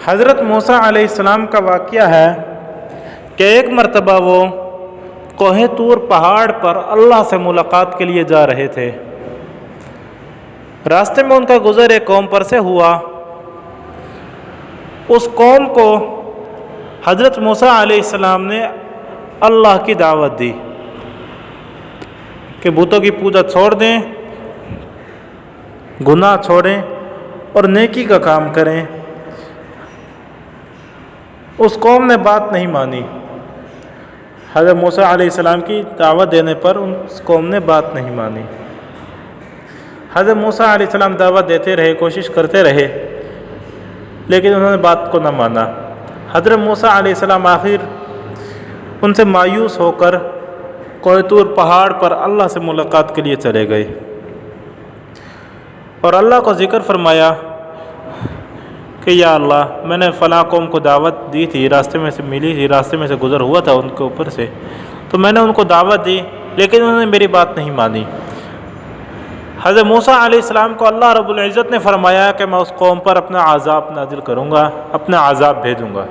حضرت موسیٰ علیہ السلام کا واقعہ ہے کہ ایک مرتبہ وہ کوہ طور پہاڑ پر اللہ سے ملاقات کے لیے جا رہے تھے۔ راستے میں ان کا گزر ایک قوم پر سے ہوا۔ اس قوم کو حضرت موسیٰ علیہ السلام نے اللہ کی دعوت دی کہ بتوں کی پوجا چھوڑ دیں، گناہ چھوڑیں اور نیکی کا کام کریں۔ اس قوم نے بات نہیں مانی۔ حضرت موسیٰ علیہ السلام کی دعوت دینے پر اس قوم نے بات نہیں مانی۔ حضرت موسیٰ علیہ السلام دعوت دیتے رہے، کوشش کرتے رہے، لیکن انہوں نے بات کو نہ مانا۔ حضرت موسیٰ علیہ السلام آخر ان سے مایوس ہو کر کوہ طور پہاڑ پر اللہ سے ملاقات کے لیے چلے گئے اور اللہ کو ذکر فرمایا کہ یا اللہ، میں نے فلاں قوم کو دعوت دی تھی، راستے میں سے ملی تھی، راستے میں سے گزر ہوا تھا ان کے اوپر سے، تو میں نے ان کو دعوت دی لیکن انہوں نے میری بات نہیں مانی۔ حضرت موسیٰ علیہ السلام کو اللہ رب العزت نے فرمایا کہ میں اس قوم پر اپنا عذاب نازل کروں گا، اپنا عذاب بھیجوں گا۔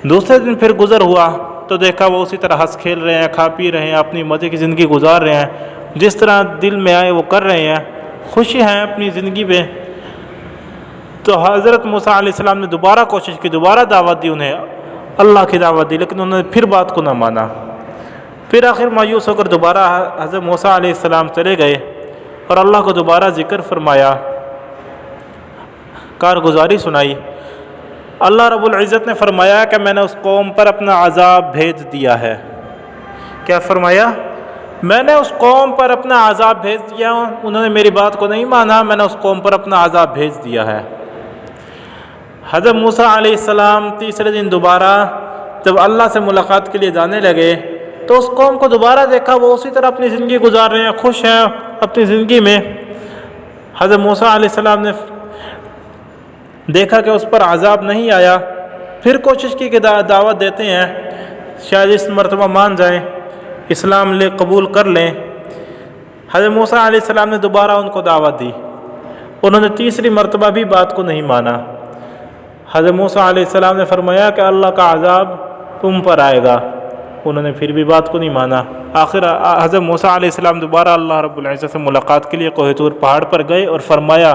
دوسرے دن پھر گزر ہوا تو دیکھا وہ اسی طرح ہنس کھیل رہے ہیں، کھا پی رہے ہیں، اپنی مزے کی زندگی گزار رہے ہیں، جس طرح دل میں آئے وہ کر رہے ہیں، خوشی ہیں اپنی زندگی میں۔ تو حضرت موسیٰ علیہ السلام نے دوبارہ کوشش کی، دوبارہ دعوت دی انہیں، اللہ کی دعوت دی، لیکن انہوں نے پھر بات کو نہ مانا۔ پھر آخر مایوس ہو کر دوبارہ حضرت موسیٰ علیہ السلام چلے گئے اور اللہ کو دوبارہ ذکر فرمایا، کارگزاری سنائی۔ اللہ رب العزت نے فرمایا کہ میں نے اس قوم پر اپنا عذاب بھیج دیا ہے۔ کیا فرمایا؟ میں نے اس قوم پر اپنا عذاب بھیج دیا، انہوں نے میری بات کو نہیں مانا، میں نے اس قوم پر اپنا عذاب بھیج دیا ہے۔ حضرت موسیٰ علیہ السلام تیسرے دن دوبارہ جب اللہ سے ملاقات کے لیے جانے لگے تو اس قوم کو دوبارہ دیکھا وہ اسی طرح اپنی زندگی گزار رہے ہیں، خوش ہیں اپنی زندگی میں۔ حضرت موسیٰ علیہ السلام نے دیکھا کہ اس پر عذاب نہیں آیا، پھر کوشش کی کہ دعوت دیتے ہیں، شاید اس مرتبہ مان جائیں، اسلام لے قبول کر لیں۔ حضرت موسیٰ علیہ السلام نے دوبارہ ان کو دعوت دی، انہوں نے تیسری مرتبہ بھی بات کو نہیں مانا۔ حضرت موسیٰ علیہ السلام نے فرمایا کہ اللہ کا عذاب تم پر آئے گا، انہوں نے پھر بھی بات کو نہیں مانا۔ آخر حضرت موسیٰ علیہ السلام دوبارہ اللہ رب العزت سے ملاقات کے لیے کوہ طور پہاڑ پر گئے اور فرمایا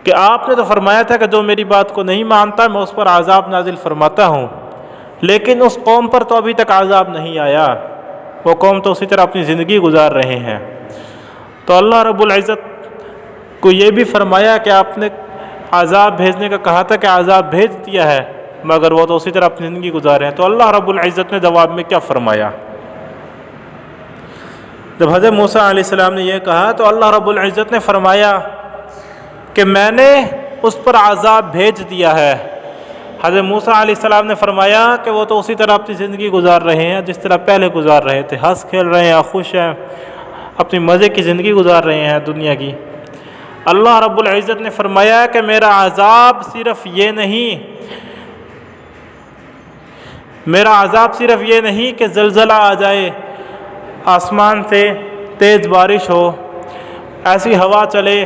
کہ آپ نے تو فرمایا تھا کہ جو میری بات کو نہیں مانتا میں اس پر عذاب نازل فرماتا ہوں، لیکن اس قوم پر تو ابھی تک عذاب نہیں آیا، وہ قوم تو اسی طرح اپنی زندگی گزار رہے ہیں۔ تو اللہ رب العزت کو یہ بھی فرمایا کہ آپ نے عذاب بھیجنے کا کہا تھا کہ عذاب بھیج دیا ہے، مگر وہ تو اسی طرح اپنی زندگی گزار رہے ہیں۔ تو اللہ رب العزت نے جواب میں کیا فرمایا؟ جب حضرت موسیٰ علیہ السلام نے یہ کہا تو اللہ رب العزت نے فرمایا کہ میں نے اس پر عذاب بھیج دیا ہے۔ حضرت موسیٰ علیہ السلام نے فرمایا کہ وہ تو اسی طرح اپنی زندگی گزار رہے ہیں جس طرح پہلے گزار رہے تھے، ہنس کھیل رہے ہیں، خوش ہیں، اپنی مزے کی زندگی گزار رہے ہیں دنیا کی۔ اللہ رب العزت نے فرمایا کہ میرا عذاب صرف یہ نہیں کہ زلزلہ آ جائے، آسمان سے تیز بارش ہو، ایسی ہوا چلے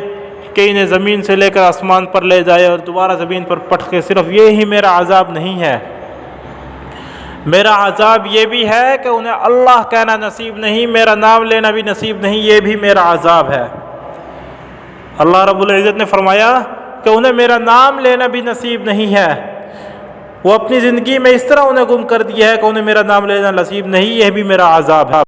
کہ انہیں زمین سے لے کر آسمان پر لے جائے اور دوبارہ زمین پر پٹکے، صرف یہ ہی میرا عذاب نہیں ہے۔ میرا عذاب یہ بھی ہے کہ انہیں اللہ کہنا نصیب نہیں، میرا نام لینا بھی نصیب نہیں، یہ بھی میرا عذاب ہے۔ اللہ رب العزت نے فرمایا کہ انہیں میرا نام لینا بھی نصیب نہیں ہے، وہ اپنی زندگی میں اس طرح انہیں گم کر دیا ہے کہ انہیں میرا نام لینا نصیب نہیں، یہ بھی میرا عذاب ہے۔